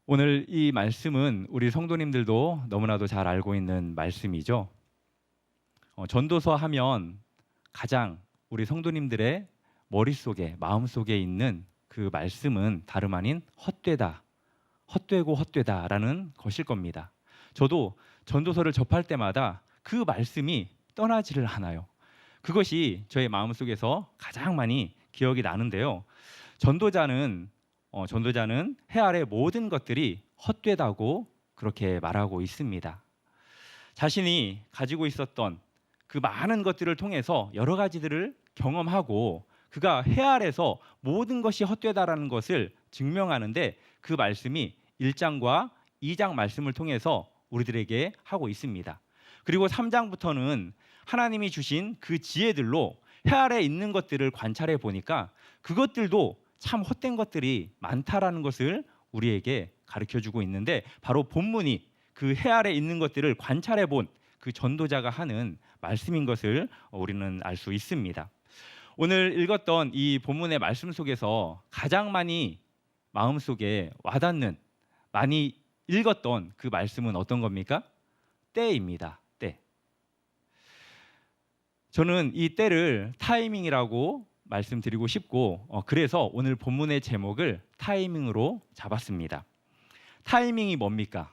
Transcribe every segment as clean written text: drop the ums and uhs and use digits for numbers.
오늘 이 말씀은 우리 성도님들도 너무나도 잘 알고 있는 말씀이죠. 전도서 하면 가장 우리 성도님들의 머릿속에, 마음속에 있는 그 말씀은 다름 아닌 헛되다, 헛되고 헛되다라는 것일 겁니다. 저도 전도서를 접할 때마다 그 말씀이 떠나지를 않아요. 그것이 저의 마음속에서 가장 많이 기억이 나는데요. 전도자는 해 아래 모든 것들이 헛되다고 그렇게 말하고 있습니다. 자신이 가지고 있었던 그 많은 것들을 통해서 여러 가지들을 경험하고 그가 해 아래서 모든 것이 헛되다라는 것을 증명하는데 그 말씀이 1장과 2장 말씀을 통해서 우리들에게 하고 있습니다. 그리고 3장부터는 하나님이 주신 그 지혜들로 해 아래 있는 것들을 관찰해 보니까 그것들도 참 헛된 것들이 많다라는 것을 우리에게 가르쳐주고 있는데, 바로 본문이 그 해 아래 있는 것들을 관찰해 본 그 전도자가 하는 말씀인 것을 우리는 알 수 있습니다. 오늘 읽었던 이 본문의 말씀 속에서 가장 많이 마음속에 와닿는, 많이 읽었던 그 말씀은 어떤 겁니까? 때입니다. 때. 저는 이 때를 타이밍이라고 말씀드리고 싶고, 그래서 오늘 본문의 제목을 타이밍으로 잡았습니다. 타이밍이 뭡니까?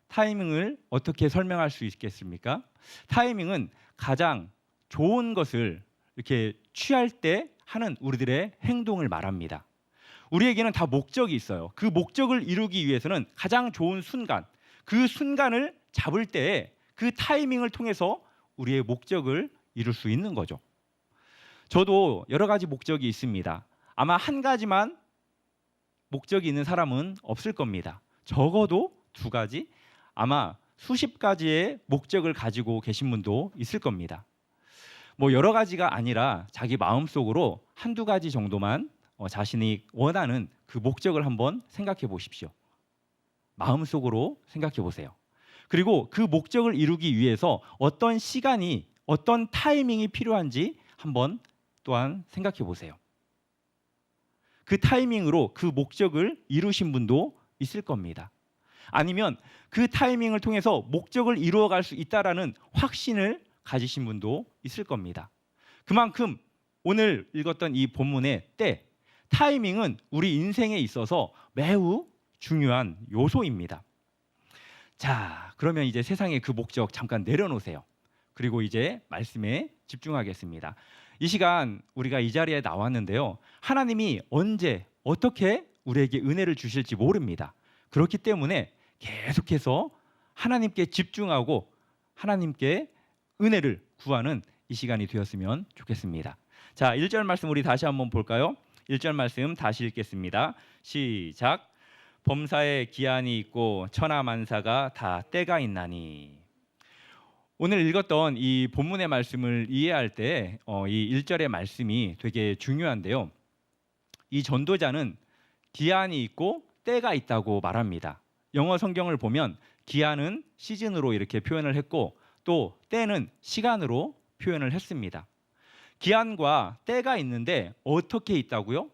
타이밍을 어떻게 설명할 수 있겠습니까? 타이밍은 가장 좋은 것을 이렇게 취할 때 하는 우리들의 행동을 말합니다. 우리에게는 다 목적이 있어요. 그 목적을 이루기 위해서는 가장 좋은 순간, 그 순간을 잡을 때에 그 타이밍을 통해서 우리의 목적을 이룰 수 있는 거죠. 저도 여러 가지 목적이 있습니다. 아마 한 가지만 목적이 있는 사람은 없을 겁니다. 적어도 2가지, 아마 수십 가지의 목적을 가지고 계신 분도 있을 겁니다. 여러 가지가 아니라 자기 마음속으로 1-2가지 정도만 자신이 원하는 그 목적을 한번 생각해 보십시오. 마음속으로 생각해 보세요. 그리고 그 목적을 이루기 위해서 어떤 시간이, 어떤 타이밍이 필요한지 한번 또한 생각해 보세요. 그 타이밍으로 그 목적을 이루신 분도 있을 겁니다. 아니면 그 타이밍을 통해서 목적을 이루어갈 수 있다라는 확신을 가지신 분도 있을 겁니다. 그만큼 오늘 읽었던 이 본문의 때, 타이밍은 우리 인생에 있어서 매우 중요한 요소입니다. 자, 그러면 이제 세상의 그 목적 잠깐 내려놓으세요. 그리고 이제 말씀에 집중하겠습니다. 이 시간 우리가 이 자리에 나왔는데요. 하나님이 언제 어떻게 우리에게 은혜를 주실지 모릅니다. 그렇기 때문에 계속해서 하나님께 집중하고 하나님께 은혜를 구하는 이 시간이 되었으면 좋겠습니다. 자, 1절 말씀 우리 다시 한번 볼까요? 1절 말씀 다시 읽겠습니다. 시작. 범사에 기한이 있고 천하만사가 다 때가 있나니. 오늘 읽었던 이 본문의 말씀을 이해할 때 이 1절의 말씀이 되게 중요한데요. 이 전도자는 기한이 있고 때가 있다고 말합니다. 영어 성경을 보면 기한은 시즌으로 이렇게 표현을 했고 또 때는 시간으로 표현을 했습니다. 기한과 때가 있는데 어떻게 있다고요?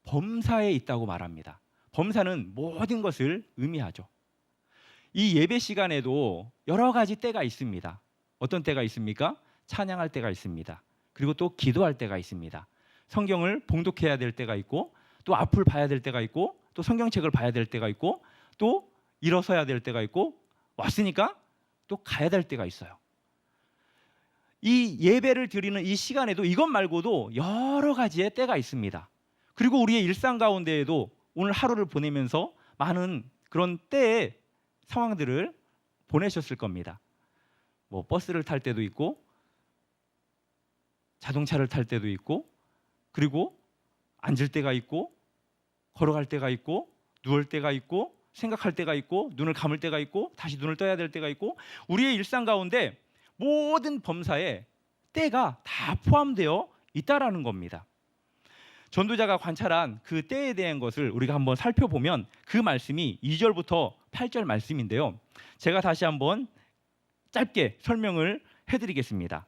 범사에 있다고 말합니다. 범사는 모든 것을 의미하죠. 이 예배 시간에도 여러 가지 때가 있습니다. 어떤 때가 있습니까? 찬양할 때가 있습니다. 그리고 또 기도할 때가 있습니다. 성경을 봉독해야 될 때가 있고 또 앞을 봐야 될 때가 있고 또 성경책을 봐야 될 때가 있고 또 일어서야 될 때가 있고 왔으니까 또 가야 될 때가 있어요. 이 예배를 드리는 이 시간에도 이것 말고도 여러 가지의 때가 있습니다. 그리고 우리의 일상 가운데에도 오늘 하루를 보내면서 많은 그런 때의 상황들을 보내셨을 겁니다. 버스를 탈 때도 있고 자동차를 탈 때도 있고 그리고 앉을 때가 있고 걸어갈 때가 있고 누울 때가 있고 생각할 때가 있고 눈을 감을 때가 있고 다시 눈을 떠야 될 때가 있고 우리의 일상 가운데 모든 범사에 때가 다 포함되어 있다라는 겁니다. 전도자가 관찰한 그 때에 대한 것을 우리가 한번 살펴보면 그 말씀이 2절부터 8절 말씀인데요. 제가 다시 한번 짧게 설명을 해드리겠습니다.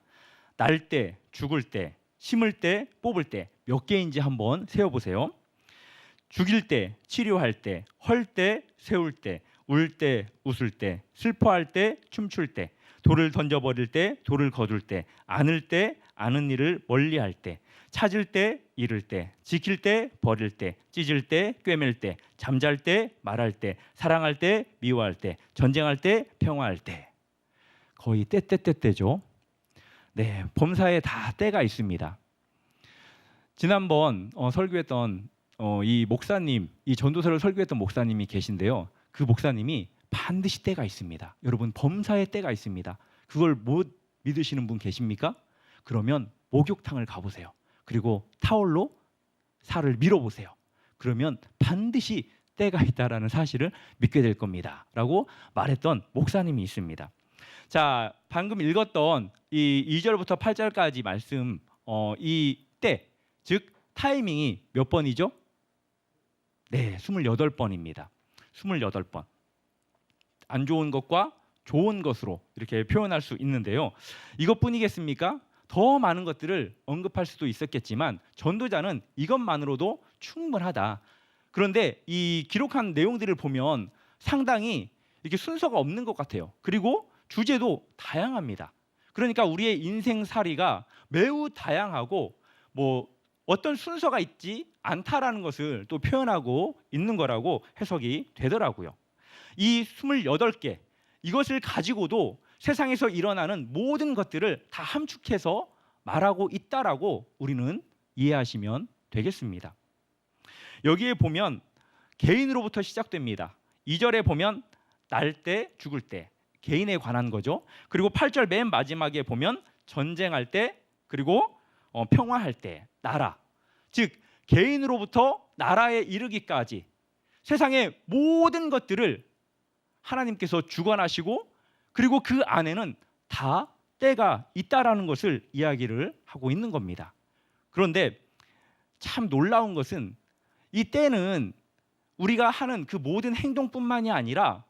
날 때, 죽을 때, 심을 때, 뽑을 때 몇 개인지 한번 세어보세요. 죽일 때, 치료할 때, 헐 때, 세울 때, 울 때, 웃을 때, 슬퍼할 때, 춤출 때, 돌을 던져버릴 때, 돌을 거둘 때, 안을 때, 아는 일을 멀리할 때, 찾을 때, 잃을 때, 지킬 때, 버릴 때, 찢을 때, 꿰맬 때, 잠잘 때, 말할 때, 사랑할 때, 미워할 때, 전쟁할 때, 평화할 때. 거의 때때때때죠. 네, 범사에 다 때가 있습니다. 지난번 설교했던 이 목사님, 이 전도서를 설교했던 목사님이 계신데요. 그 목사님이 반드시 때가 있습니다. 여러분, 범사에 때가 있습니다. 그걸 못 믿으시는 분 계십니까? 그러면 목욕탕을 가보세요. 그리고 타올로 살을 밀어보세요. 그러면 반드시 때가 있다라는 사실을 믿게 될 겁니다. 라고 말했던 목사님이 있습니다. 자, 방금 읽었던 이 2절부터 8절까지 말씀, 이 때, 즉 타이밍이 몇 번이죠? 네, 28번입니다. 28번. 안 좋은 것과 좋은 것으로 이렇게 표현할 수 있는데요. 이것뿐이겠습니까? 더 많은 것들을 언급할 수도 있었겠지만 전도자는 이것만으로도 충분하다. 그런데 이 기록한 내용들을 보면 상당히 이렇게 순서가 없는 것 같아요. 그리고 주제도 다양합니다. 그러니까 우리의 인생살이가 매우 다양하고 뭐 어떤 순서가 있지 않다라는 것을 또 표현하고 있는 거라고 해석이 되더라고요. 이 28개, 이것을 가지고도 세상에서 일어나는 모든 것들을 다 함축해서 말하고 있다라고 우리는 이해하시면 되겠습니다. 여기에 보면 개인으로부터 시작됩니다. 2절에 보면 날 때, 죽을 때, 개인에 관한 거죠. 그리고 8절 맨 마지막에 보면 전쟁할 때, 그리고 평화할 때, 나라. 즉 개인으로부터 나라에 이르기까지 세상의 모든 것들을 하나님께서 주관하시고 그리고 그 안에는 다 때가 있다라는 것을 이야기를 하고 있는 겁니다. 그런데 참 놀라운 것은 이 때는 우리가 하는 그 모든 행동뿐만이 아니라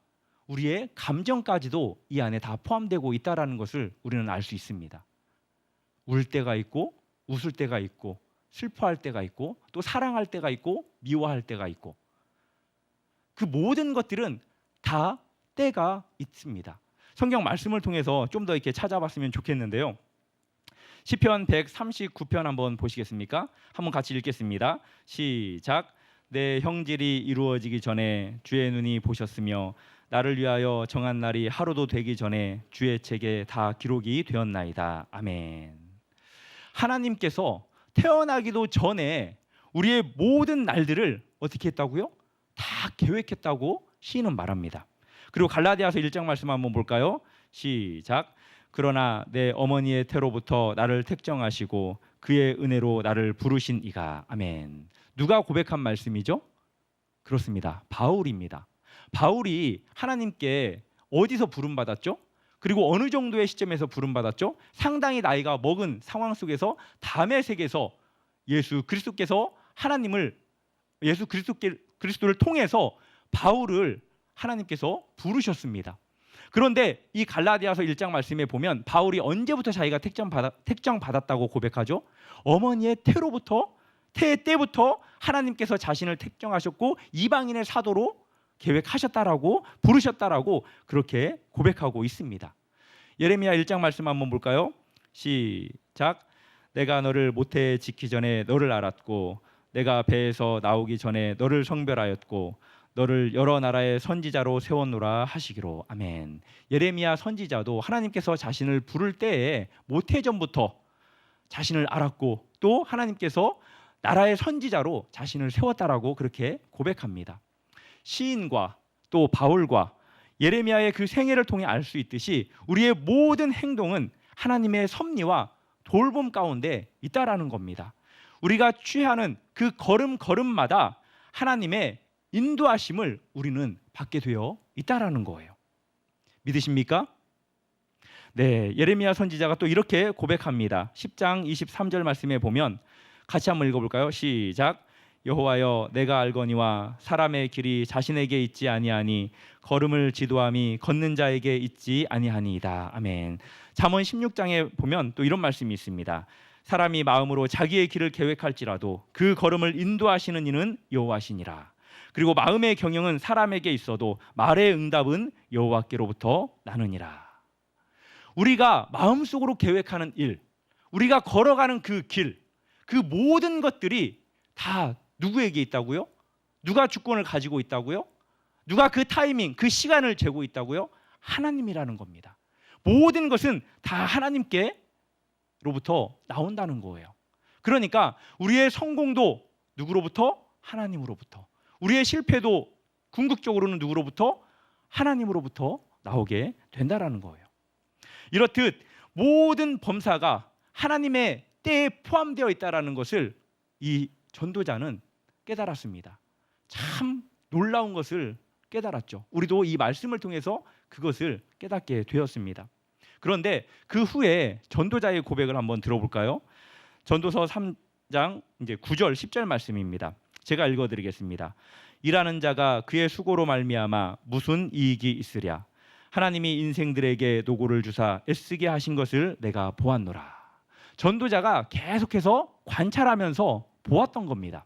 우리의 감정까지도 이 안에 다 포함되고 있다라는 것을 우리는 알 수 있습니다. 울 때가 있고 웃을 때가 있고 슬퍼할 때가 있고 또 사랑할 때가 있고 미워할 때가 있고 그 모든 것들은 다 때가 있습니다. 성경 말씀을 통해서 좀 더 이렇게 찾아봤으면 좋겠는데요. 시편 139편 한번 보시겠습니까? 한번 같이 읽겠습니다. 시작. 내 형질이 이루어지기 전에 주의 눈이 보셨으며 나를 위하여 정한 날이 하루도 되기 전에 주의 책에 다 기록이 되었나이다. 아멘. 하나님께서 태어나기도 전에 우리의 모든 날들을 어떻게 했다고요? 다 계획했다고 시인은 말합니다. 그리고 갈라디아서 1장 말씀 한번 볼까요? 시작. 그러나 내 어머니의 태로부터 나를 택정하시고 그의 은혜로 나를 부르신 이가. 아멘. 누가 고백한 말씀이죠? 그렇습니다. 바울입니다. 바울이 하나님께 어디서 부름받았죠? 그리고 어느 정도의 시점에서 부름받았죠? 상당히 나이가 먹은 상황 속에서 다메섹에서 예수 그리스도를 통해서 바울을 하나님께서 부르셨습니다. 그런데 이 갈라디아서 1장 말씀에 보면 바울이 언제부터 자기가 택정받았다고 고백하죠? 어머니의 태의 때부터 하나님께서 자신을 택정하셨고 이방인의 사도로 계획하셨다라고 부르셨다라고 그렇게 고백하고 있습니다. 예레미야 1장 말씀 한번 볼까요? 시작. 내가 너를 모태에 짓기 전에 너를 알았고 내가 배에서 나오기 전에 너를 성별하였고 너를 여러 나라의 선지자로 세웠노라 하시기로. 아멘. 예레미야 선지자도 하나님께서 자신을 부를 때에 모태전부터 자신을 알았고 또 하나님께서 나라의 선지자로 자신을 세웠다라고 그렇게 고백합니다. 시인과 또 바울과 예레미야의 그 생애를 통해 알 수 있듯이 우리의 모든 행동은 하나님의 섭리와 돌봄 가운데 있다라는 겁니다. 우리가 취하는 그 걸음걸음마다 하나님의 인도하심을 우리는 받게 되어 있다라는 거예요. 믿으십니까? 네, 예레미야 선지자가 또 이렇게 고백합니다. 10장 23절 말씀에 보면 같이 한번 읽어볼까요? 시작. 여호와여 내가 알거니와 사람의 길이 자신에게 있지 아니하니 걸음을 지도함이 걷는 자에게 있지 아니하니이다. 아멘. 잠언 16장에 보면 또 이런 말씀이 있습니다. 사람이 마음으로 자기의 길을 계획할지라도 그 걸음을 인도하시는 이는 여호와시니라. 그리고 마음의 경영은 사람에게 있어도 말의 응답은 여호와께로부터 나느니라. 우리가 마음속으로 계획하는 일, 우리가 걸어가는 그 길, 그 모든 것들이 다 누구에게 있다고요? 누가 주권을 가지고 있다고요? 누가 그 타이밍, 그 시간을 재고 있다고요? 하나님이라는 겁니다. 모든 것은 다 하나님께로부터 나온다는 거예요. 그러니까 우리의 성공도 누구로부터? 하나님으로부터. 우리의 실패도 궁극적으로는 누구로부터? 하나님으로부터 나오게 된다라는 거예요. 이렇듯 모든 범사가 하나님의 때에 포함되어 있다라는 것을 이 전도자는 깨달았습니다. 참 놀라운 것을 깨달았죠. 우리도 이 말씀을 통해서 그것을 깨닫게 되었습니다. 그런데 그 후에 전도자의 고백을 한번 들어볼까요? 전도서 3장 이제 9절 10절 말씀입니다. 제가 읽어드리겠습니다. 일하는 자가 그의 수고로 말미암아 무슨 이익이 있으랴. 하나님이 인생들에게 노고를 주사 애쓰게 하신 것을 내가 보았노라. 전도자가 계속해서 관찰하면서 보았던 겁니다.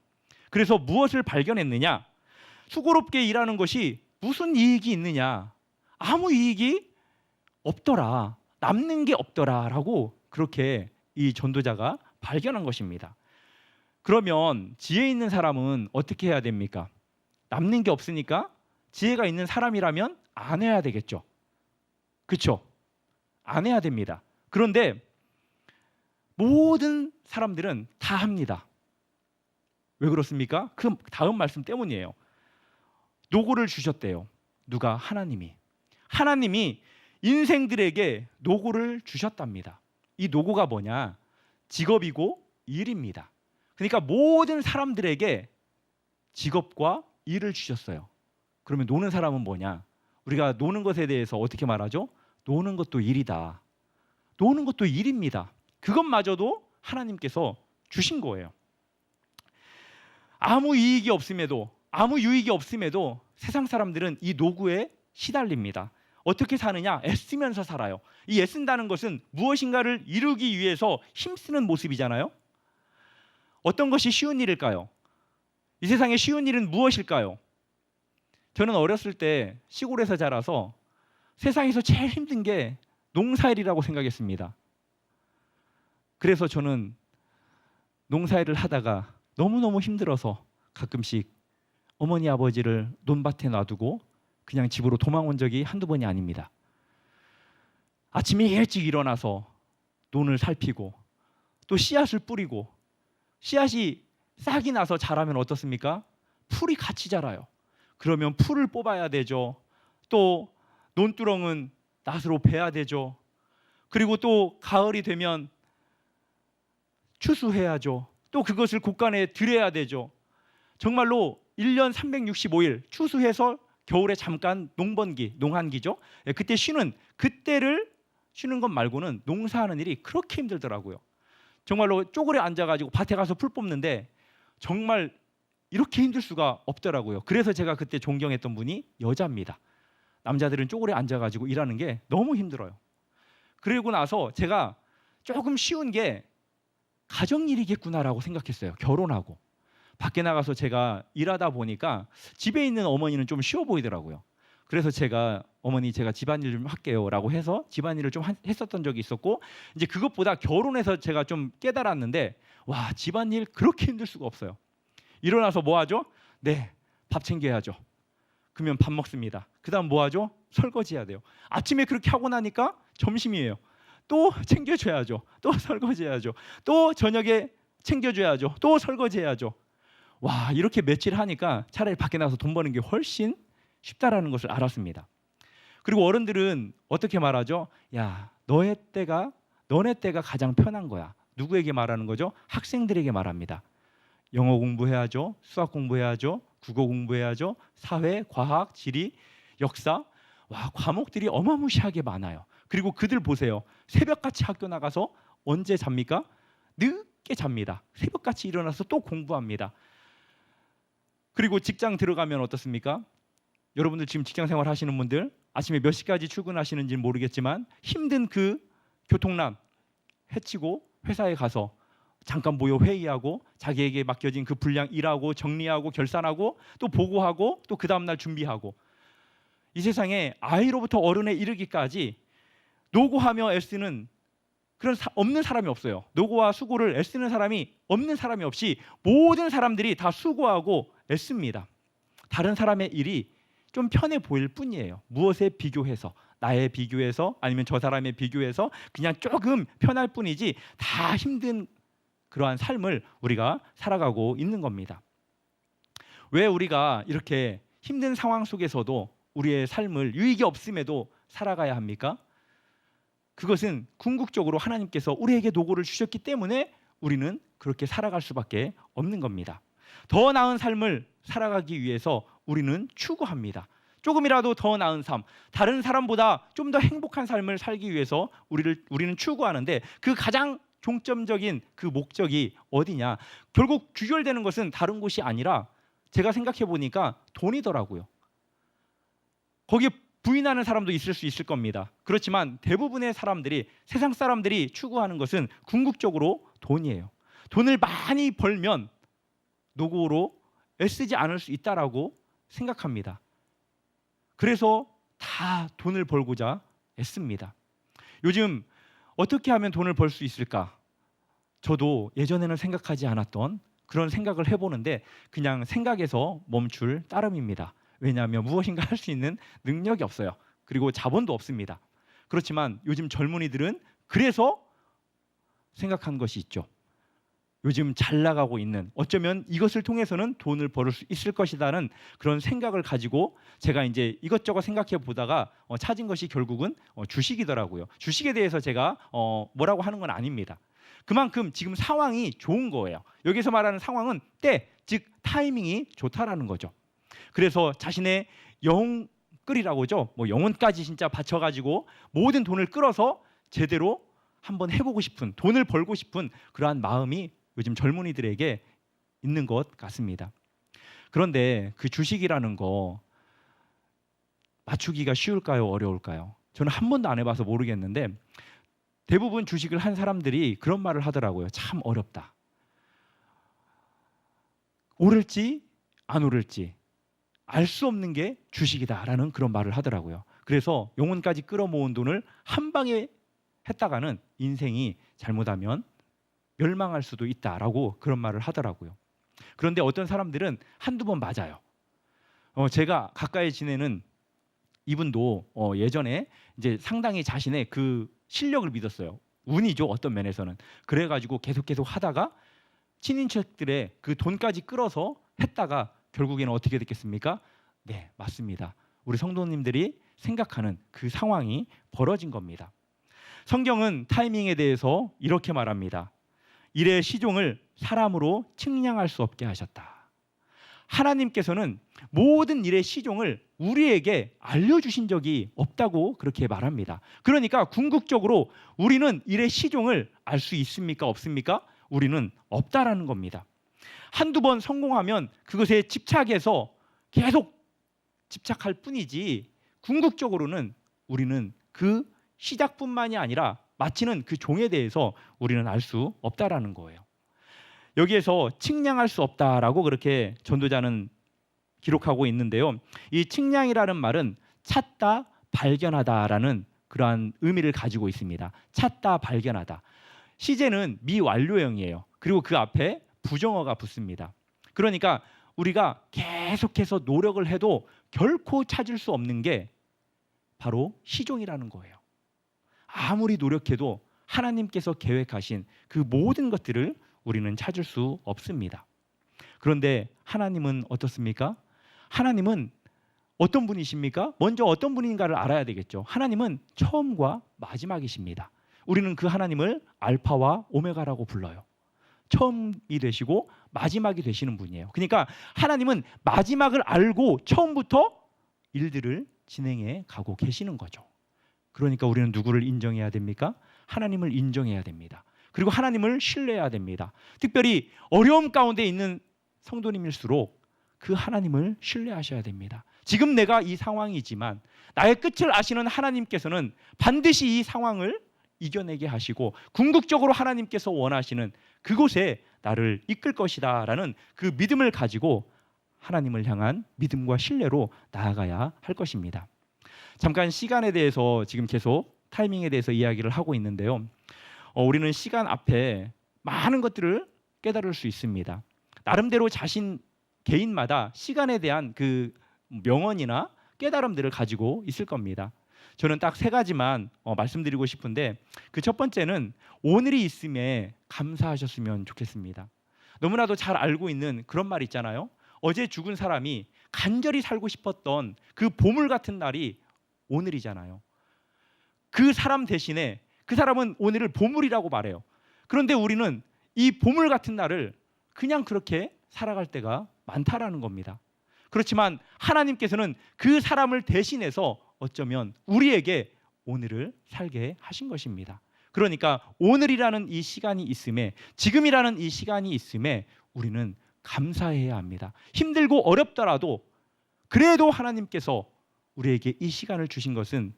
그래서 무엇을 발견했느냐? 수고롭게 일하는 것이 무슨 이익이 있느냐? 아무 이익이 없더라. 남는 게 없더라라고 그렇게 이 전도자가 발견한 것입니다. 그러면 지혜 있는 사람은 어떻게 해야 됩니까? 남는 게 없으니까 지혜가 있는 사람이라면 안 해야 되겠죠. 그렇죠? 안 해야 됩니다. 그런데 모든 사람들은 다 합니다. 왜 그렇습니까? 그 다음 말씀 때문이에요. 노고를 주셨대요. 누가? 하나님이. 하나님이 인생들에게 노고를 주셨답니다. 이 노고가 뭐냐? 직업이고 일입니다. 그러니까 모든 사람들에게 직업과 일을 주셨어요. 그러면 노는 사람은 뭐냐? 우리가 노는 것에 대해서 어떻게 말하죠? 노는 것도 일이다. 노는 것도 일입니다. 그것마저도 하나님께서 주신 거예요. 아무 이익이 없음에도, 아무 유익이 없음에도 세상 사람들은 이 노고에 시달립니다. 어떻게 사느냐? 애쓰면서 살아요. 이 애쓴다는 것은 무엇인가를 이루기 위해서 힘쓰는 모습이잖아요. 어떤 것이 쉬운 일일까요? 이 세상에 쉬운 일은 무엇일까요? 저는 어렸을 때 시골에서 자라서 세상에서 제일 힘든 게 농사일이라고 생각했습니다. 그래서 저는 농사일을 하다가 너무너무 힘들어서 가끔씩 어머니 아버지를 논밭에 놔두고 그냥 집으로 도망온 적이 한두 번이 아닙니다. 아침에 일찍 일어나서 논을 살피고 또 씨앗을 뿌리고 씨앗이 싹이 나서 자라면 어떻습니까? 풀이 같이 자라요. 그러면 풀을 뽑아야 되죠. 또 논두렁은 낫으로 베야 되죠. 그리고 또 가을이 되면 추수해야죠. 또 그것을 곡간에 들여야 되죠. 정말로 1년 365일 추수해서 겨울에 잠깐 농번기, 농한기죠. 그때 그때를 쉬는 것 말고는 농사하는 일이 그렇게 힘들더라고요. 정말로 쪼그려 앉아가지고 밭에 가서 풀 뽑는데 정말 이렇게 힘들 수가 없더라고요. 그래서 제가 그때 존경했던 분이 여자입니다. 남자들은 쪼그려 앉아가지고 일하는 게 너무 힘들어요. 그러고 나서 제가 조금 쉬운 게 가정일이겠구나라고 생각했어요. 결혼하고 밖에 나가서 제가 일하다 보니까 집에 있는 어머니는 좀 쉬워 보이더라고요. 그래서 제가 어머니 제가 집안일 좀 할게요라고 해서 집안일을 좀 했었던 적이 있었고, 이제 그것보다 결혼해서 제가 좀 깨달았는데 와, 집안일 그렇게 힘들 수가 없어요. 일어나서 뭐 하죠? 네, 밥 챙겨야죠. 그러면 밥 먹습니다. 그다음 뭐 하죠? 설거지해야 돼요. 아침에 그렇게 하고 나니까 점심이에요. 또 챙겨줘야죠. 또 설거지해야죠. 또 저녁에 챙겨줘야죠. 또 설거지해야죠. 와, 이렇게 며칠 하니까 차라리 밖에 나가서 돈 버는 게 훨씬 쉽다라는 것을 알았습니다. 그리고 어른들은 어떻게 말하죠? 야, 너네 때가 가장 편한 거야. 누구에게 말하는 거죠? 학생들에게 말합니다. 영어 공부해야죠. 수학 공부해야죠. 국어 공부해야죠. 사회, 과학, 지리, 역사. 와, 과목들이 어마무시하게 많아요. 그리고 그들 보세요. 새벽같이 학교 나가서 언제 잡니까? 늦게 잡니다. 새벽같이 일어나서 또 공부합니다. 그리고 직장 들어가면 어떻습니까? 여러분들 지금 직장 생활 하시는 분들 아침에 몇 시까지 출근하시는지는 모르겠지만 힘든 그 교통난 헤치고 회사에 가서 잠깐 모여 회의하고 자기에게 맡겨진 그 분량 일하고 정리하고 결산하고 또 보고하고 또 그 다음날 준비하고, 이 세상에 아이로부터 어른에 이르기까지 노고하며 애쓰는 그런 없는 사람이 없어요. 노고와 수고를 애쓰는 사람이 없는 사람이 없이 모든 사람들이 다 수고하고 애씁니다. 다른 사람의 일이 좀 편해 보일 뿐이에요. 무엇에 비교해서, 나에 비교해서 아니면 저 사람에 비교해서 그냥 조금 편할 뿐이지 다 힘든 그러한 삶을 우리가 살아가고 있는 겁니다. 왜 우리가 이렇게 힘든 상황 속에서도 우리의 삶을 유익이 없음에도 살아가야 합니까? 그것은 궁극적으로 하나님께서 우리에게 노고를 주셨기 때문에 우리는 그렇게 살아갈 수밖에 없는 겁니다. 더 나은 삶을 살아가기 위해서 우리는 추구합니다. 조금이라도 더 나은 삶, 다른 사람보다 좀 더 행복한 삶을 살기 위해서 우리는 추구하는데, 그 가장 종점적인 그 목적이 어디냐? 결국 귀결되는 것은 다른 곳이 아니라 제가 생각해 보니까 돈이더라고요. 거기에 부인하는 사람도 있을 수 있을 겁니다. 그렇지만 대부분의 사람들이, 세상 사람들이 추구하는 것은 궁극적으로 돈이에요. 돈을 많이 벌면 노고로 애쓰지 않을 수 있다라고 생각합니다. 그래서 다 돈을 벌고자 애씁니다. 요즘 어떻게 하면 돈을 벌 수 있을까? 저도 예전에는 생각하지 않았던 그런 생각을 해보는데 그냥 생각에서 멈출 따름입니다. 왜냐하면 무엇인가 할 수 있는 능력이 없어요. 그리고 자본도 없습니다. 그렇지만 요즘 젊은이들은 그래서 생각한 것이 있죠. 요즘 잘 나가고 있는, 어쩌면 이것을 통해서는 돈을 벌을 수 있을 것이라는 그런 생각을 가지고 제가 이제 이것저것 생각해 보다가 찾은 것이 결국은 주식이더라고요. 주식에 대해서 제가 뭐라고 하는 건 아닙니다. 그만큼 지금 상황이 좋은 거예요. 여기서 말하는 상황은 때, 즉 타이밍이 좋다라는 거죠. 그래서 자신의 영끌이라고 하죠. 영혼까지 진짜 바쳐가지고 모든 돈을 끌어서 제대로 한번 해보고 싶은, 돈을 벌고 싶은 그러한 마음이 요즘 젊은이들에게 있는 것 같습니다. 그런데 그 주식이라는 거 맞추기가 쉬울까요? 어려울까요? 저는 한 번도 안 해봐서 모르겠는데 대부분 주식을 한 사람들이 그런 말을 하더라고요. 참 어렵다. 오를지 안 오를지 알 수 없는 게 주식이다라는 그런 말을 하더라고요. 그래서 영혼까지 끌어모은 돈을 한 방에 했다가는 인생이 잘못하면 멸망할 수도 있다라고 그런 말을 하더라고요. 그런데 어떤 사람들은 한두 번 맞아요. 제가 가까이 지내는 이분도 예전에 이제 상당히 자신의 그 실력을 믿었어요. 운이죠, 어떤 면에서는. 그래가지고 계속 하다가 친인척들의 그 돈까지 끌어서 했다가 결국에는 어떻게 됐겠습니까? 네, 맞습니다. 우리 성도님들이 생각하는 그 상황이 벌어진 겁니다. 성경은 타이밍에 대해서 이렇게 말합니다. 일의 시종을 사람으로 측량할 수 없게 하셨다. 하나님께서는 모든 일의 시종을 우리에게 알려주신 적이 없다고 그렇게 말합니다. 그러니까 궁극적으로 우리는 일의 시종을 알 수 있습니까? 없습니까? 우리는 없다라는 겁니다. 한두 번 성공하면 그것에 집착해서 계속 집착할 뿐이지 궁극적으로는 우리는 그 시작뿐만이 아니라 마치는 그 종에 대해서 우리는 알 수 없다라는 거예요. 여기에서 측량할 수 없다라고 그렇게 전도자는 기록하고 있는데요. 이 측량이라는 말은 찾다, 발견하다라는 그러한 의미를 가지고 있습니다. 찾다, 발견하다. 시제는 미완료형이에요. 그리고 그 앞에 부정어가 붙습니다. 그러니까 우리가 계속해서 노력을 해도 결코 찾을 수 없는 게 바로 시종이라는 거예요. 아무리 노력해도 하나님께서 계획하신 그 모든 것들을 우리는 찾을 수 없습니다. 그런데 하나님은 어떻습니까? 하나님은 어떤 분이십니까? 먼저 어떤 분인가를 알아야 되겠죠. 하나님은 처음과 마지막이십니다. 우리는 그 하나님을 알파와 오메가라고 불러요. 처음이 되시고 마지막이 되시는 분이에요. 그러니까 하나님은 마지막을 알고 처음부터 일들을 진행해 가고 계시는 거죠. 그러니까 우리는 누구를 인정해야 됩니까? 하나님을 인정해야 됩니다. 그리고 하나님을 신뢰해야 됩니다. 특별히 어려움 가운데 있는 성도님일수록 그 하나님을 신뢰하셔야 됩니다. 지금 내가 이 상황이지만 나의 끝을 아시는 하나님께서는 반드시 이 상황을 이겨내게 하시고 궁극적으로 하나님께서 원하시는 그곳에 나를 이끌 것이다 라는 그 믿음을 가지고 하나님을 향한 믿음과 신뢰로 나아가야 할 것입니다. 잠깐 시간에 대해서 지금 계속 타이밍에 대해서 이야기를 하고 있는데요. 우리는 시간 앞에 많은 것들을 깨달을 수 있습니다. 나름대로 자신 개인마다 시간에 대한 그 명언이나 깨달음들을 가지고 있을 겁니다. 저는 딱 세 가지만 말씀드리고 싶은데, 그 첫 번째는 오늘이 있음에 감사하셨으면 좋겠습니다. 너무나도 잘 알고 있는 그런 말 있잖아요. 어제 죽은 사람이 간절히 살고 싶었던 그 보물 같은 날이 오늘이잖아요. 그 사람 대신에 그 사람은 오늘을 보물이라고 말해요. 그런데 우리는 이 보물 같은 날을 그냥 그렇게 살아갈 때가 많다라는 겁니다. 그렇지만 하나님께서는 그 사람을 대신해서 어쩌면 우리에게 오늘을 살게 하신 것입니다. 그러니까 오늘이라는 이 시간이 있음에, 지금이라는 이 시간이 있음에 우리는 감사해야 합니다. 힘들고 어렵더라도 그래도 하나님께서 우리에게 이 시간을 주신 것은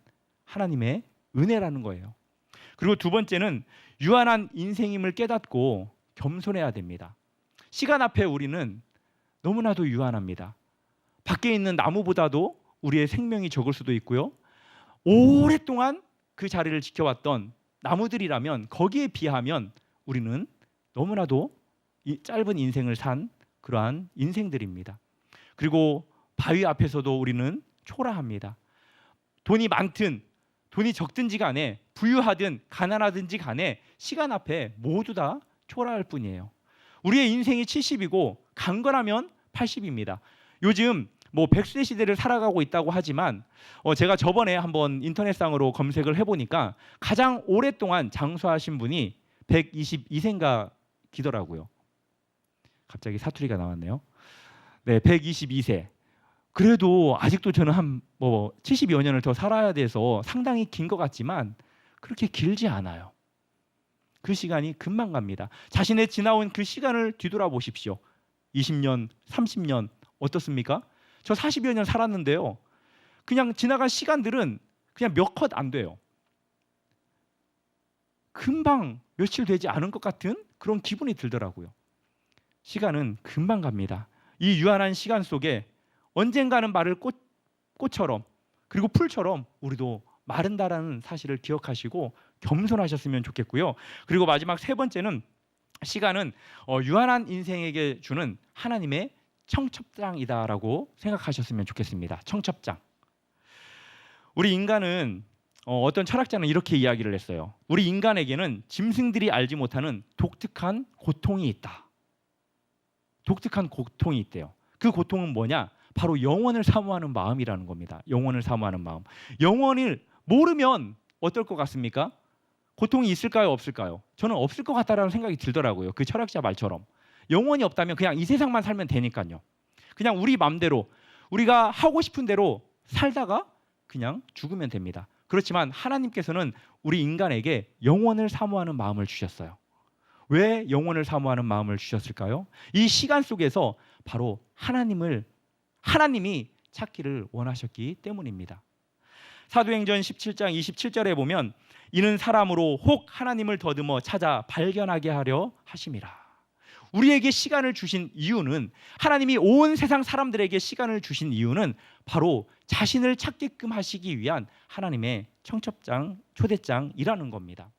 하나님의 은혜라는 거예요. 그리고 두 번째는 유한한 인생임을 깨닫고 겸손해야 됩니다. 시간 앞에 우리는 너무나도 유한합니다. 밖에 있는 나무보다도 우리의 생명이 적을 수도 있고요. 오랫동안 그 자리를 지켜왔던 나무들이라면 거기에 비하면 우리는 너무나도 짧은 인생을 산 그러한 인생들입니다. 그리고 바위 앞에서도 우리는 초라합니다. 돈이 많든 돈이 적든지 간에, 부유하든 가난하든지 간에 시간 앞에 모두 다 초라할 뿐이에요. 우리의 인생이 70이고 강건하면 80입니다. 요즘 100세 시대를 살아가고 있다고 하지만 제가 저번에 한번 인터넷상으로 검색을 해보니까 가장 오랫동안 장수하신 분이 122세인가 기더라고요. 갑자기 사투리가 나왔네요. 네, 122세. 그래도 아직도 저는 한 70여 년을 더 살아야 돼서 상당히 긴 것 같지만 그렇게 길지 않아요. 그 시간이 금방 갑니다. 자신의 지나온 그 시간을 뒤돌아보십시오. 20년, 30년 어떻습니까? 저 40여 년 살았는데요. 그냥 지나간 시간들은 그냥 몇 컷 안 돼요. 금방 며칠 되지 않은 것 같은 그런 기분이 들더라고요. 시간은 금방 갑니다. 이 유한한 시간 속에 언젠가는 마를 꽃처럼, 그리고 풀처럼 우리도 마른다라는 사실을 기억하시고 겸손하셨으면 좋겠고요. 그리고 마지막 세 번째는 시간은 유한한 인생에게 주는 하나님의 청첩장이다라고 생각하셨으면 좋겠습니다. 청첩장. 우리 인간은 어떤 철학자는 이렇게 이야기를 했어요. 우리 인간에게는 짐승들이 알지 못하는 독특한 고통이 있다. 독특한 고통이 있대요. 그 고통은 뭐냐? 바로 영원을 사모하는 마음이라는 겁니다. 영원을 사모하는 마음. 영원을 모르면 어떨 것 같습니까? 고통이 있을까요? 없을까요? 저는 없을 것 같다라는 생각이 들더라고요. 그 철학자 말처럼. 영원이 없다면 그냥 이 세상만 살면 되니까요. 그냥 우리 마음대로 우리가 하고 싶은 대로 살다가 그냥 죽으면 됩니다. 그렇지만 하나님께서는 우리 인간에게 영원을 사모하는 마음을 주셨어요. 왜 영원을 사모하는 마음을 주셨을까요? 이 시간 속에서 바로 하나님이 찾기를 원하셨기 때문입니다. 사도행전 17장 27절에 보면 이는 사람으로 혹 하나님을 더듬어 찾아 발견하게 하려 하심이라. 우리에게 시간을 주신 이유는, 하나님이 온 세상 사람들에게 시간을 주신 이유는 바로 자신을 찾게끔 하시기 위한 하나님의 청첩장, 초대장이라는 겁니다.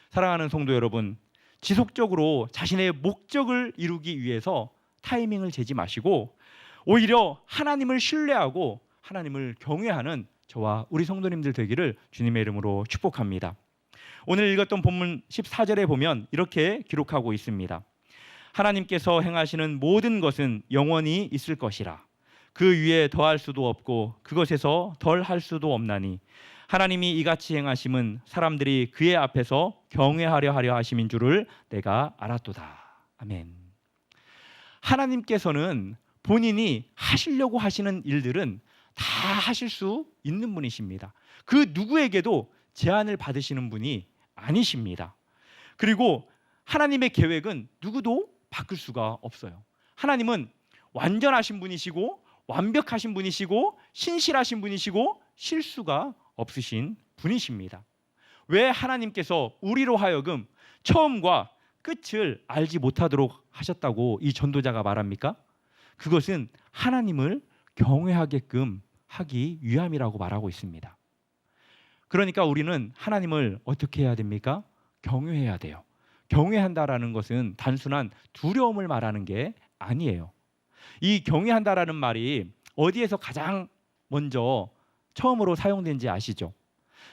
사랑하는 성도 여러분, 지속적으로 자신의 목적을 이루기 위해서 타이밍을 재지 마시고 오히려 하나님을 신뢰하고 하나님을 경외하는 저와 우리 성도님들 되기를 주님의 이름으로 축복합니다. 오늘 읽었던 본문 14절에 보면 이렇게 기록하고 있습니다. 하나님께서 행하시는 모든 것은 영원히 있을 것이라. 그 위에 더할 수도 없고 그것에서 덜할 수도 없나니 하나님이 이같이 행하심은 사람들이 그의 앞에서 경외하려 하려 하심인 줄을 내가 알았도다. 아멘. 하나님께서는 본인이 하시려고 하시는 일들은 다 하실 수 있는 분이십니다. 그 누구에게도 제한을 받으시는 분이 아니십니다. 그리고 하나님의 계획은 누구도 바꿀 수가 없어요. 하나님은 완전하신 분이시고 완벽하신 분이시고 신실하신 분이시고 실수가 없으신 분이십니다. 왜 하나님께서 우리로 하여금 처음과 끝을 알지 못하도록 하셨다고 이 전도자가 말합니까? 그것은 하나님을 경외하게끔 하기 위함이라고 말하고 있습니다. 그러니까 우리는 하나님을 어떻게 해야 됩니까? 경외해야 돼요. 경외한다라는 것은 단순한 두려움을 말하는 게 아니에요. 이 경외한다라는 말이 어디에서 가장 먼저 처음으로 사용된지 아시죠?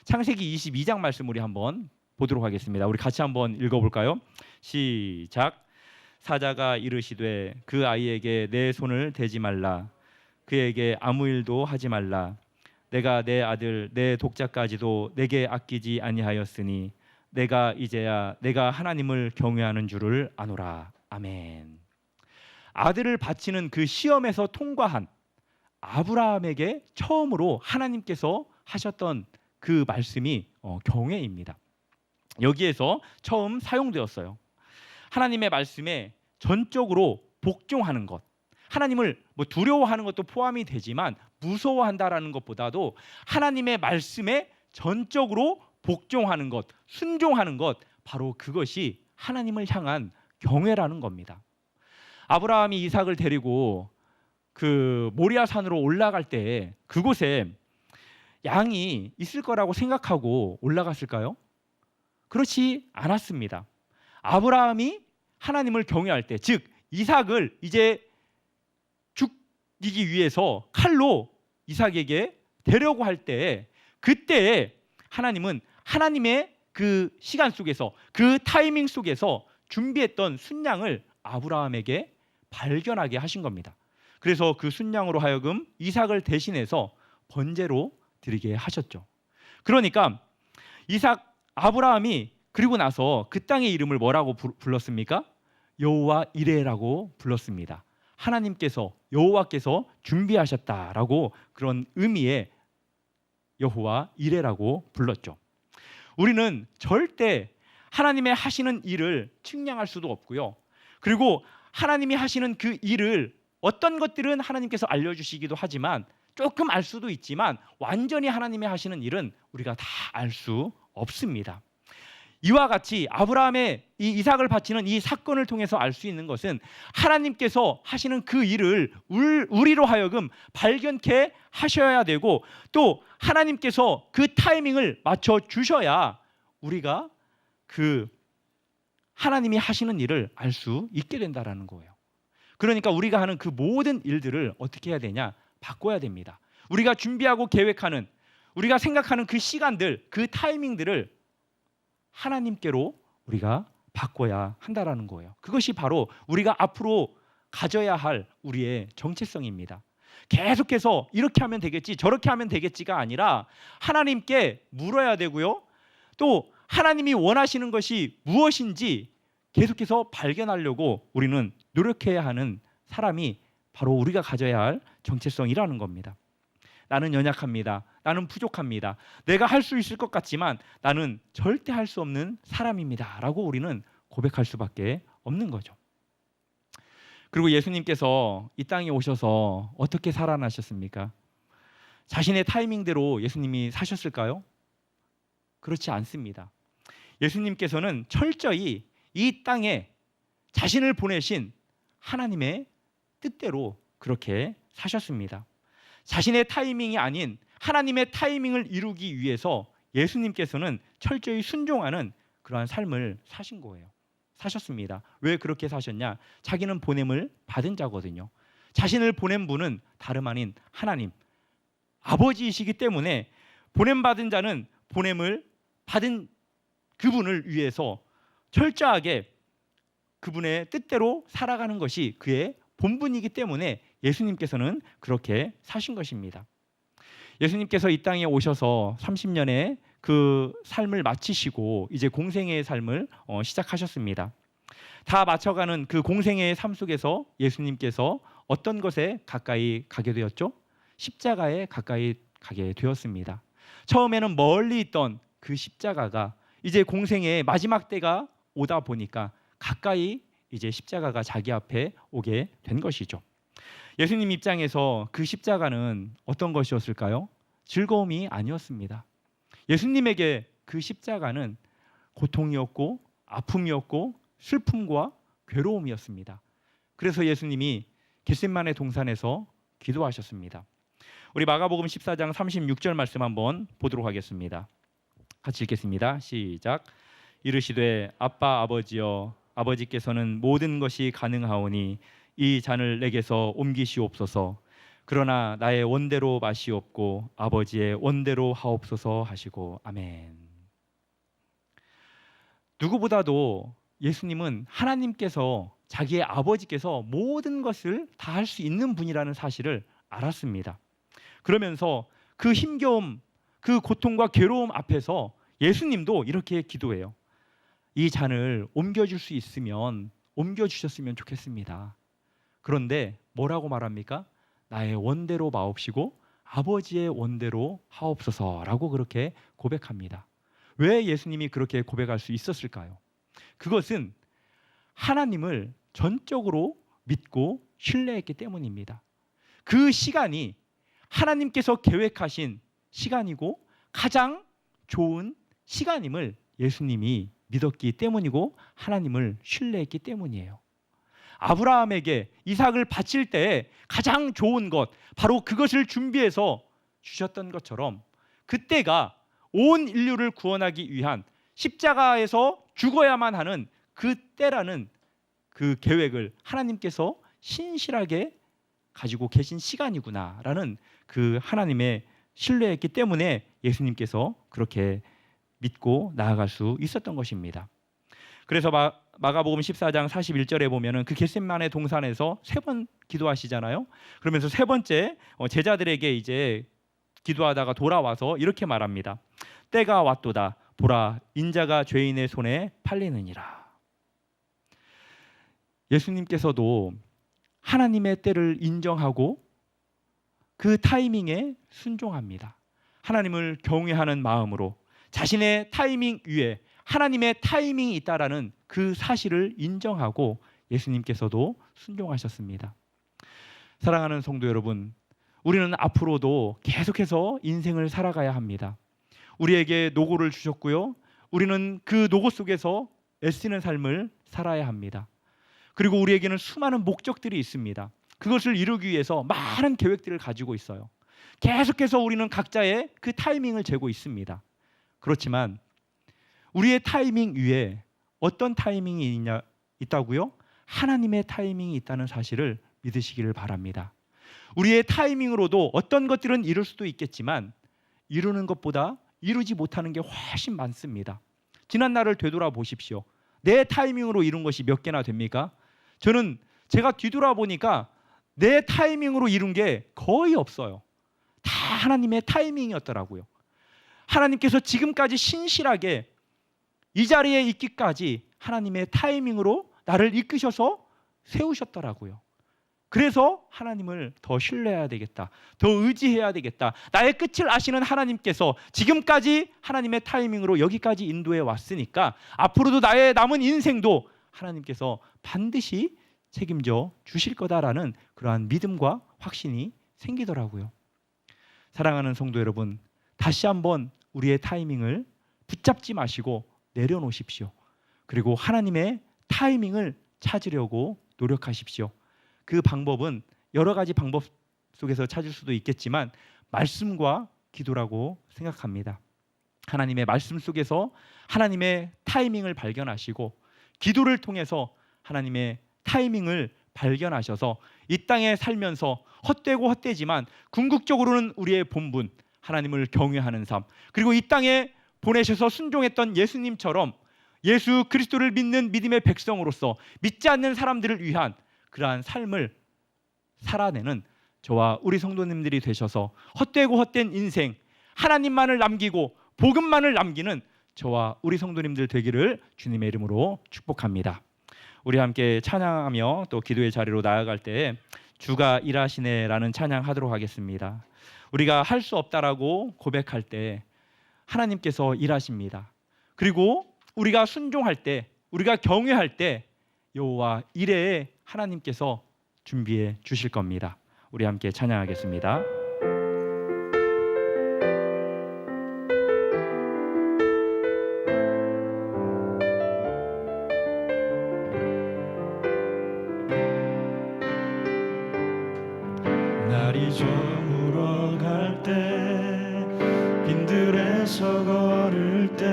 창세기 22장 말씀 우리 한번 보도록 하겠습니다. 우리 같이 한번 읽어볼까요? 시작. 사자가 이르시되 그 아이에게 내 손을 대지 말라. 그에게 아무 일도 하지 말라. 내가 내 아들 내 독자까지도 내게 아끼지 아니하였으니 내가 이제야 내가 하나님을 경외하는 줄을 아노라. 아멘. 아들을 바치는 그 시험에서 통과한 아브라함에게 처음으로 하나님께서 하셨던 그 말씀이 경외입니다. 여기에서 처음 사용되었어요. 하나님의 말씀에 전적으로 복종하는 것, 하나님을 두려워하는 것도 포함이 되지만 무서워한다라는 것보다도 하나님의 말씀에 전적으로 복종하는 것, 순종하는 것, 바로 그것이 하나님을 향한 경외라는 겁니다. 아브라함이 이삭을 데리고 그 모리아 산으로 올라갈 때 그곳에 양이 있을 거라고 생각하고 올라갔을까요? 그렇지 않았습니다. 아브라함이 하나님을 경외할 때, 즉 이삭을 이제 죽이기 위해서 칼로 이삭에게 대려고 할 때, 그때 하나님은 하나님의 그 시간 속에서, 그 타이밍 속에서 준비했던 순양을 아브라함에게 발견하게 하신 겁니다. 그래서 그 순양으로 하여금 이삭을 대신해서 번제로 드리게 하셨죠. 그러니까 아브라함이 그리고 나서 그 땅의 이름을 뭐라고 불렀습니까? 여호와 이레라고 불렀습니다. 하나님께서, 여호와께서 준비하셨다라고 그런 의미의 여호와 이레라고 불렀죠. 우리는 절대 하나님의 하시는 일을 측량할 수도 없고요. 그리고 하나님이 하시는 그 일을 어떤 것들은 하나님께서 알려주시기도 하지만 조금 알 수도 있지만 완전히 하나님이 하시는 일은 우리가 다 알 수 없습니다. 이와 같이 아브라함의 이 이삭을 바치는 이 사건을 통해서 알 수 있는 것은 하나님께서 하시는 그 일을 우리로 하여금 발견케 하셔야 되고, 또 하나님께서 그 타이밍을 맞춰 주셔야 우리가 그 하나님이 하시는 일을 알 수 있게 된다라는 거예요. 그러니까 우리가 하는 그 모든 일들을 어떻게 해야 되냐? 바꿔야 됩니다. 우리가 준비하고 계획하는, 우리가 생각하는 그 시간들, 그 타이밍들을 하나님께로 우리가 바꿔야 한다라는 거예요. 그것이 바로 우리가 앞으로 가져야 할 우리의 정체성입니다. 계속해서 이렇게 하면 되겠지, 저렇게 하면 되겠지가 아니라 하나님께 물어야 되고요. 또 하나님이 원하시는 것이 무엇인지 계속해서 발견하려고 우리는 노력해야 하는 사람이 바로 우리가 가져야 할 정체성이라는 겁니다. 나는 연약합니다. 나는 부족합니다. 내가 할 수 있을 것 같지만 나는 절대 할 수 없는 사람입니다 라고 우리는 고백할 수밖에 없는 거죠. 그리고 예수님께서 이 땅에 오셔서 어떻게 살아나셨습니까? 자신의 타이밍대로 예수님이 사셨을까요? 그렇지 않습니다. 예수님께서는 철저히 이 땅에 자신을 보내신 하나님의 뜻대로 그렇게 사셨습니다. 자신의 타이밍이 아닌 하나님의 타이밍을 이루기 위해서 예수님께서는 철저히 순종하는 그러한 삶을 사셨습니다. 왜 그렇게 사셨냐? 자기는 보냄을 받은 자거든요. 자신을 보낸 분은 다름 아닌 하나님, 아버지이시기 때문에 보냄받은 자는 보냄을 받은 그분을 위해서 철저하게 그분의 뜻대로 살아가는 것이 그의 본분이기 때문에 예수님께서는 그렇게 사신 것입니다. 예수님께서 이 땅에 오셔서 30년의 그 삶을 마치시고 이제 공생애의 삶을 시작하셨습니다. 다 맞춰가는 그 공생애의 삶 속에서 예수님께서 어떤 것에 가까이 가게 되었죠? 십자가에 가까이 가게 되었습니다. 처음에는 멀리 있던 그 십자가가 이제 공생애의 마지막 때가 오다 보니까 가까이 이제 십자가가 자기 앞에 오게 된 것이죠. 예수님 입장에서 그 십자가는 어떤 것이었을까요? 즐거움이 아니었습니다. 예수님에게 그 십자가는 고통이었고 아픔이었고 슬픔과 괴로움이었습니다. 그래서 예수님이 겟세마네 동산에서 기도하셨습니다. 우리 마가복음 14장 36절 말씀 한번 보도록 하겠습니다. 같이 읽겠습니다. 시작. 이르시되 아빠 아버지여, 아버지께서는 모든 것이 가능하오니 이 잔을 내게서 옮기시옵소서. 그러나 나의 원대로 마시옵고 아버지의 원대로 하옵소서 하시고. 아멘. 누구보다도 예수님은 하나님께서, 자기의 아버지께서 모든 것을 다 할 수 있는 분이라는 사실을 알았습니다. 그러면서 그 힘겨움, 그 고통과 괴로움 앞에서 예수님도 이렇게 기도해요. 이 잔을 옮겨줄 수 있으면 옮겨주셨으면 좋겠습니다. 그런데 뭐라고 말합니까? 나의 원대로 마옵시고 아버지의 원대로 하옵소서라고 그렇게 고백합니다. 왜 예수님이 그렇게 고백할 수 있었을까요? 그것은 하나님을 전적으로 믿고 신뢰했기 때문입니다. 그 시간이 하나님께서 계획하신 시간이고 가장 좋은 시간임을 예수님이 믿었기 때문이고 하나님을 신뢰했기 때문이에요. 아브라함에게 이삭을 바칠 때 가장 좋은 것, 바로 그것을 준비해서 주셨던 것처럼 그때가 온 인류를 구원하기 위한 십자가에서 죽어야만 하는 그 때라는 그 계획을 하나님께서 신실하게 가지고 계신 시간이구나라는 그 하나님의 신뢰했기 때문에 예수님께서 그렇게 믿고 나아갈 수 있었던 것입니다. 그래서 마가복음 14장 41절에 보면은 그 겟세마네 동산에서 3번 기도하시잖아요. 그러면서 3번째 제자들에게 이제 기도하다가 돌아와서 이렇게 말합니다. 때가 왔도다. 보라, 인자가 죄인의 손에 팔리느니라. 예수님께서도 하나님의 때를 인정하고 그 타이밍에 순종합니다. 하나님을 경외하는 마음으로 자신의 타이밍 위에 하나님의 타이밍이 있다라는 그 사실을 인정하고 예수님께서도 순종하셨습니다. 사랑하는 성도 여러분, 우리는 앞으로도 계속해서 인생을 살아가야 합니다. 우리에게 노고를 주셨고요. 우리는 그 노고 속에서 애쓰는 삶을 살아야 합니다. 그리고 우리에게는 수많은 목적들이 있습니다. 그것을 이루기 위해서 많은 계획들을 가지고 있어요. 계속해서 우리는 각자의 그 타이밍을 재고 있습니다. 그렇지만 우리의 타이밍 위에 어떤 타이밍이 있다고요? 하나님의 타이밍이 있다는 사실을 믿으시기를 바랍니다. 우리의 타이밍으로도 어떤 것들은 이룰 수도 있겠지만 이루는 것보다 이루지 못하는 게 훨씬 많습니다. 지난 날을 되돌아보십시오. 내 타이밍으로 이룬 것이 몇 개나 됩니까? 저는 제가 뒤돌아보니까 내 타이밍으로 이룬 게 거의 없어요. 다 하나님의 타이밍이었더라고요. 하나님께서 지금까지 신실하게 이 자리에 있기까지 하나님의 타이밍으로 나를 이끄셔서 세우셨더라고요. 그래서 하나님을 더 신뢰해야 되겠다, 더 의지해야 되겠다. 나의 끝을 아시는 하나님께서 지금까지 하나님의 타이밍으로 여기까지 인도해 왔으니까 앞으로도 나의 남은 인생도 하나님께서 반드시 책임져 주실 거다라는 그러한 믿음과 확신이 생기더라고요. 사랑하는 성도 여러분, 다시 한번 우리의 타이밍을 붙잡지 마시고 내려놓으십시오. 그리고 하나님의 타이밍을 찾으려고 노력하십시오. 그 방법은 여러 가지 방법 속에서 찾을 수도 있겠지만 말씀과 기도라고 생각합니다. 하나님의 말씀 속에서 하나님의 타이밍을 발견하시고 기도를 통해서 하나님의 타이밍을 발견하셔서 이 땅에 살면서 헛되고 헛되지만 궁극적으로는 우리의 본분, 하나님을 경외하는 삶, 그리고 이 땅에 보내셔서 순종했던 예수님처럼 예수 그리스도를 믿는 믿음의 백성으로서 믿지 않는 사람들을 위한 그러한 삶을 살아내는 저와 우리 성도님들이 되셔서 헛되고 헛된 인생, 하나님만을 남기고 복음만을 남기는 저와 우리 성도님들 되기를 주님의 이름으로 축복합니다. 우리 함께 찬양하며 또 기도의 자리로 나아갈 때 주가 일하시네라는 찬양하도록 하겠습니다. 우리가 할 수 없다라고 고백할 때 하나님께서 일하십니다. 그리고 우리가 순종할 때, 우리가 경외할 때 여호와 이레에 하나님께서 준비해 주실 겁니다. 우리 함께 찬양하겠습니다. 빈들에서 걸을 때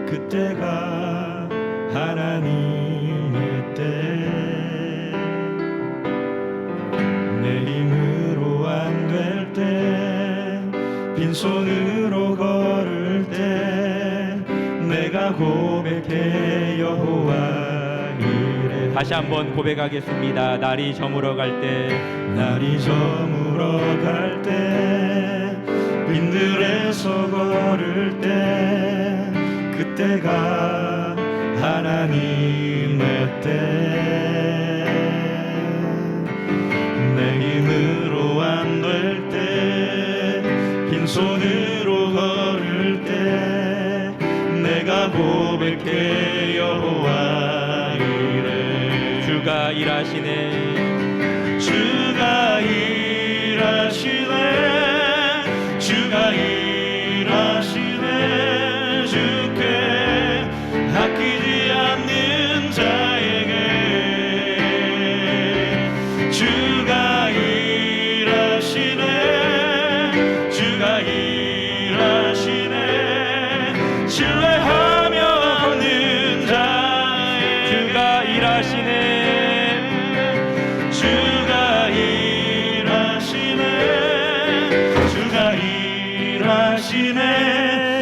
그때가 하나님의 때 내 힘으로 안 될 때 빈손으로 걸을 때 내가 고백해 여호와 이래 다시 한번 고백하겠습니다. 날이 저물어 갈 때 날이 저물어 갈 때 빈들에서 걸을 때 그때가 하나님의 때 내 힘으로 안 될 때 빈손으로 걸을 때 내가 고백해 여호와 이래 주가 일하시네 주가 일하시네 주가 일하시네 주께 아끼지 않는 자에게 주가 일하시네 주가 일하시네 신뢰하며 걷는 자에게 주가 일하시네 주가 일하시네 주가 일하시네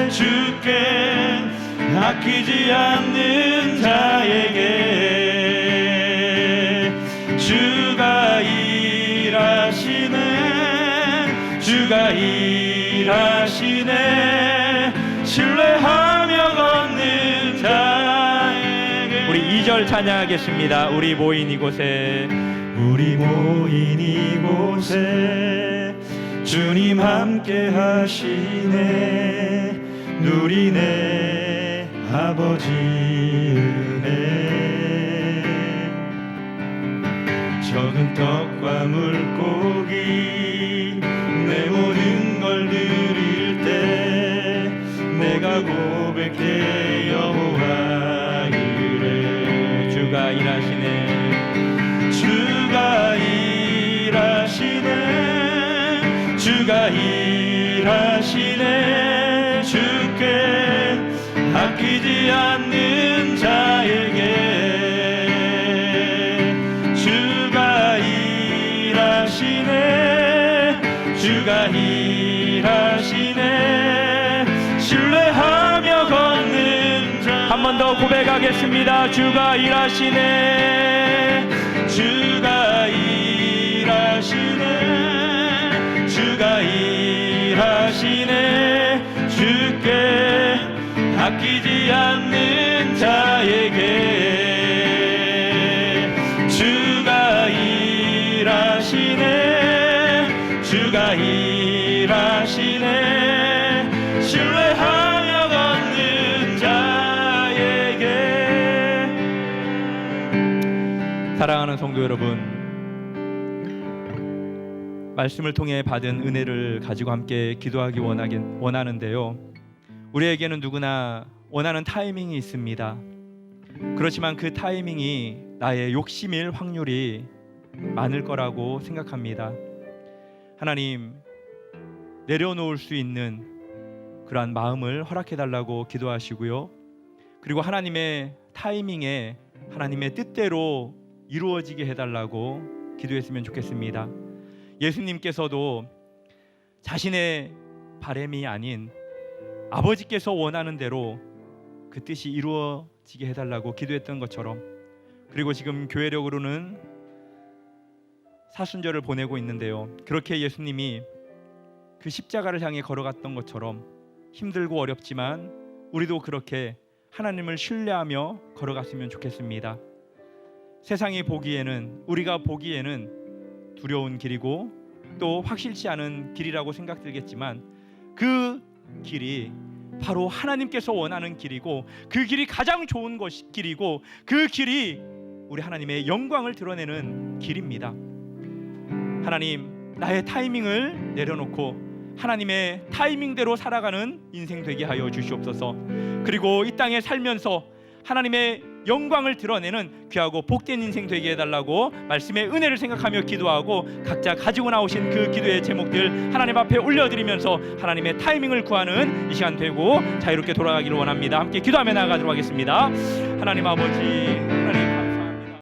주께 아끼지 않는 자에게 주가 일하시네 주가 일하시네 신뢰하며 걷는 자에게 우리 2절 찬양하겠습니다. 우리 모인 이곳에 우리 모인 이곳에 주님 함께 하시네 누리네 아버지 은혜 적은 떡과 물고기 내 모든 걸 드릴 때 내가 고백해 여호와 이래 주가 일하시네 주가 일하시네 주가 일하시네 주께 아끼지 않는 자에게 주가 일하시네 주가 일하시네 신뢰하며 걷는 자 한 번 더 고백하겠습니다. 주가 일하시네 주가 일하시네 주가 일하시네 주께 아끼지 않는 자에게 주가 일하시네 주가 일하시네 신뢰하며 걷는 자에게 사랑하는 성도 여러분, 말씀을 통해 받은 은혜를 가지고 함께 기도하기 원하는데요. 우리에게는 누구나 원하는 타이밍이 있습니다. 그렇지만 그 타이밍이 나의 욕심일 확률이 많을 거라고 생각합니다. 하나님, 내려놓을 수 있는 그러한 마음을 허락해 달라고 기도하시고요. 그리고 하나님의 타이밍에 하나님의 뜻대로 이루어지게 해달라고 기도했으면 좋겠습니다. 예수님께서도 자신의 바람이 아닌 아버지께서 원하는 대로 그 뜻이 이루어지게 해달라고 기도했던 것처럼, 그리고 지금 교회력으로는 사순절을 보내고 있는데요, 그렇게 예수님이 그 십자가를 향해 걸어갔던 것처럼 힘들고 어렵지만 우리도 그렇게 하나님을 신뢰하며 걸어갔으면 좋겠습니다. 세상이 보기에는, 우리가 보기에는 두려운 길이고 또 확실치 않은 길이라고 생각들겠지만 그 길이 바로 하나님께서 원하는 길이고, 그 길이 가장 좋은 길이고, 그 길이 우리 하나님의 영광을 드러내는 길입니다. 하나님, 나의 타이밍을 내려놓고 하나님의 타이밍대로 살아가는 인생 되게 하여 주시옵소서. 그리고 이 땅에 살면서 하나님의 영광을 드러내는 귀하고 복된 인생 되게 해달라고 말씀의 은혜를 생각하며 기도하고 각자 가지고 나오신 그 기도의 제목들 하나님 앞에 올려드리면서 하나님의 타이밍을 구하는 이 시간 되고 자유롭게 돌아가기를 원합니다. 함께 기도하며 나아가도록 하겠습니다. 하나님 아버지, 하나님